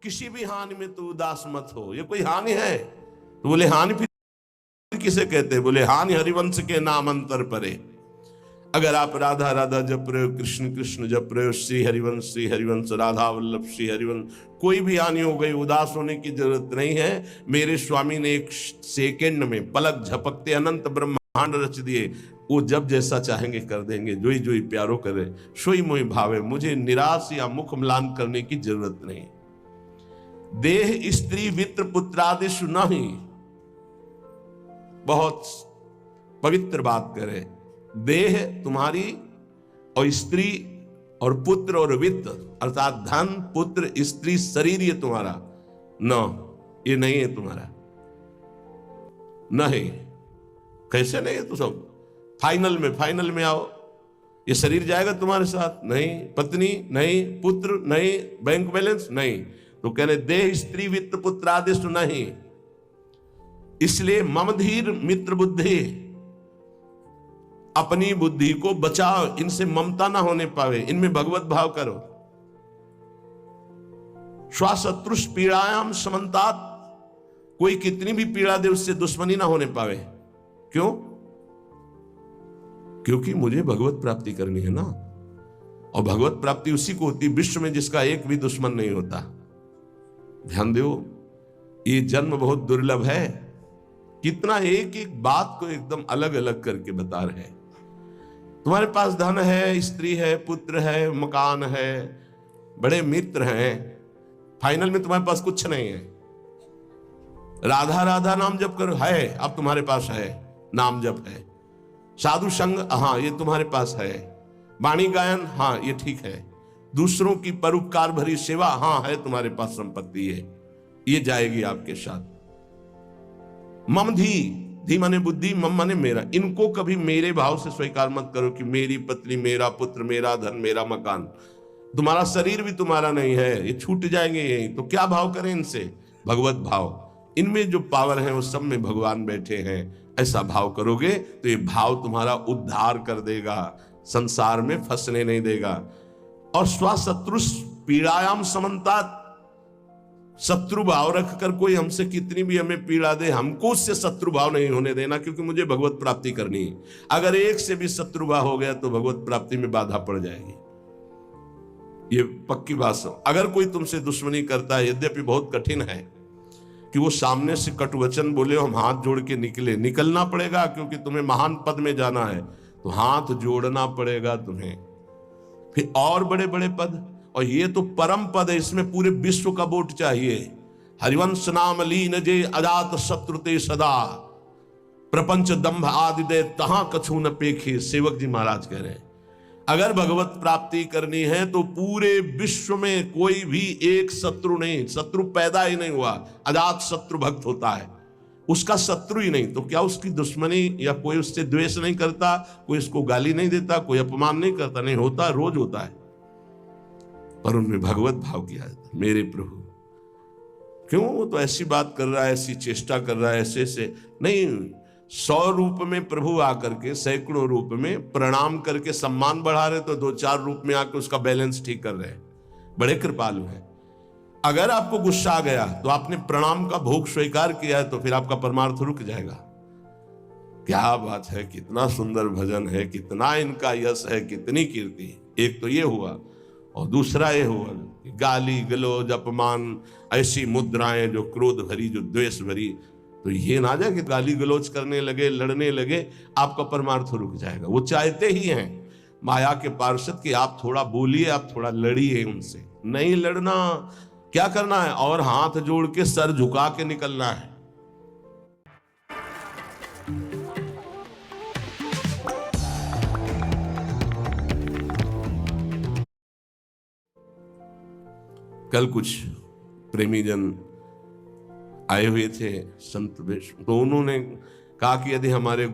किसी भी हानि में तो उदास मत हो। ये कोई हानि है? तो बोले हानि फिर किसे कहते हैं? बोले हानि हरिवंश के नाम अंतर परे। अगर आप राधा राधा जप रहे हो, कृष्ण कृष्ण जप रहे हो, श्री हरिवंश राधा वल्लभ श्री हरिवंश, कोई भी हानि हो गई, उदास होने की जरूरत नहीं है। मेरे स्वामी ने एक सेकंड में पलक झपकते अनंत ब्रह्मांड रच दिए। वो जब जैसा चाहेंगे कर देंगे। जोई जोई प्यारो करे सोई मोहि भावे। मुझे निराश या मुख म्लान करने की जरूरत नहीं। देह स्त्री वित्र पुत्रादिशु नहीं। बहुत पवित्र बात करे। देह तुम्हारी और स्त्री और पुत्र और वित्त अर्थात धन पुत्र स्त्री शरीर ये तुम्हारा न, ये नहीं है तुम्हारा, नहीं। कैसे नहीं है? तो सब फाइनल में आओ। ये शरीर जाएगा तुम्हारे साथ? नहीं। पत्नी नहीं, पुत्र नहीं, बैंक बैलेंस नहीं। तो कह रहे देह स्त्री वित्त पुत्र आदिश नहीं। इसलिए मम धीर मित्र बुद्धि, अपनी बुद्धि को बचाओ, इनसे ममता ना होने पावे, इनमें भगवत भाव करो। स्वशत्रुष पीड़ायाम समन्तात, कोई कितनी भी पीड़ा दे उससे दुश्मनी ना होने पावे। क्यों? क्योंकि मुझे भगवत प्राप्ति करनी है ना। और भगवत प्राप्ति उसी को होती विश्व में जिसका एक भी दुश्मन नहीं होता। ध्यान दो, ये जन्म बहुत दुर्लभ है। कितना एक एक बात को एकदम अलग अलग करके बता रहे हैं। तुम्हारे पास धन है, स्त्री है, पुत्र है, मकान है, बड़े मित्र हैं, फाइनल में तुम्हारे पास कुछ नहीं है। राधा राधा नाम जप करो, है अब तुम्हारे पास है, नाम जप है। साधु संग, हाँ ये तुम्हारे पास है। वाणी गायन, हाँ ये ठीक है। दूसरों की परोपकार भरी सेवा, हाँ है तुम्हारे पास संपत्ति है, ये जाएगी आपके साथ। मम धी माने बुद्धि, मम माने मेरा। इनको कभी मेरे भाव से स्वीकार मत करो कि मेरी पत्नी, मेरा पुत्र, मेरा धन, मेरा मकान। तुम्हारा शरीर भी तुम्हारा नहीं है, ये छूट जाएंगे यही। तो क्या भाव करें इनसे? भगवत भाव। इनमें जो पावर है वो सब में भगवान बैठे हैं। ऐसा भाव करोगे तो ये भाव तुम्हारा उद्धार कर देगा, संसार में फंसने नहीं देगा। और स्वशत्रुष पीड़ायाम समन्तात, शत्रु भाव रखकर कोई हमसे कितनी भी हमें पीड़ा दे, हमको उससे शत्रु भाव नहीं होने देना, क्योंकि मुझे भगवत प्राप्ति करनी है। अगर एक से भी शत्रु भाव हो गया तो भगवत प्राप्ति में बाधा पड़ जाएगी। ये पक्की बात। अगर कोई तुमसे दुश्मनी करता है, यद्यपि बहुत कठिन है कि वो सामने से कटु वचन बोले, हम हाथ जोड़ के निकलना पड़ेगा, क्योंकि तुम्हें महान पद में जाना है, तो हाथ जोड़ना पड़ेगा तुम्हें। फिर और बड़े बड़े पद, और ये तो परम पद है, इसमें पूरे विश्व का वोट चाहिए। हरिवंश नाम लीन जे अजात शत्रुते सदा, प्रपंच दंभ आदि दे तहां कछु न पेखे। सेवक जी महाराज कह रहे हैं, अगर भगवत प्राप्ति करनी है तो पूरे विश्व में कोई भी एक शत्रु नहीं, शत्रु पैदा ही नहीं हुआ। अजात शत्रु भक्त होता है, उसका शत्रु ही नहीं। तो क्या उसकी दुश्मनी या कोई उससे द्वेष नहीं करता, कोई उसको गाली नहीं देता, कोई अपमान नहीं करता? नहीं होता, रोज होता है। पर उनमें भगवत भाव किया जाता, मेरे प्रभु क्यों वो तो ऐसी बात कर रहा है, ऐसी चेष्टा कर रहा है, ऐसे से नहीं। 100 रूप में प्रभु आकर के, सैकड़ों रूप में प्रणाम करके सम्मान बढ़ा रहे, तो 2-4 रूप में आकर उसका बैलेंस ठीक कर रहे हैं। बड़े कृपालु हैं। अगर आपको गुस्सा आ गया तो आपने प्रणाम का भोग स्वीकार किया है, तो फिर आपका परमार्थ रुक जाएगा। क्या बात है, कितना सुंदर भजन है, कितना इनका यश है, कितनी कीर्ति। एक तो ये हुआ, और दूसरा ये हुआ गाली गलौज अपमान, ऐसी मुद्राएं जो क्रोध भरी, जो द्वेष भरी। तो ये ना जाए कि गाली गलौज करने लगे, लड़ने लगे, आपका परमार्थ रुक जाएगा। वो चाहते ही हैं माया के पार्षद कि आप थोड़ा बोलिए, आप थोड़ा लड़िए उनसे। नहीं लड़ना, क्या करना है? और हाथ जोड़ के सर झुका के निकलना है। कल कुछ प्रेमी जन आए हुए थे संत वेश, तो उन्होंने कहा कि यदि हमारे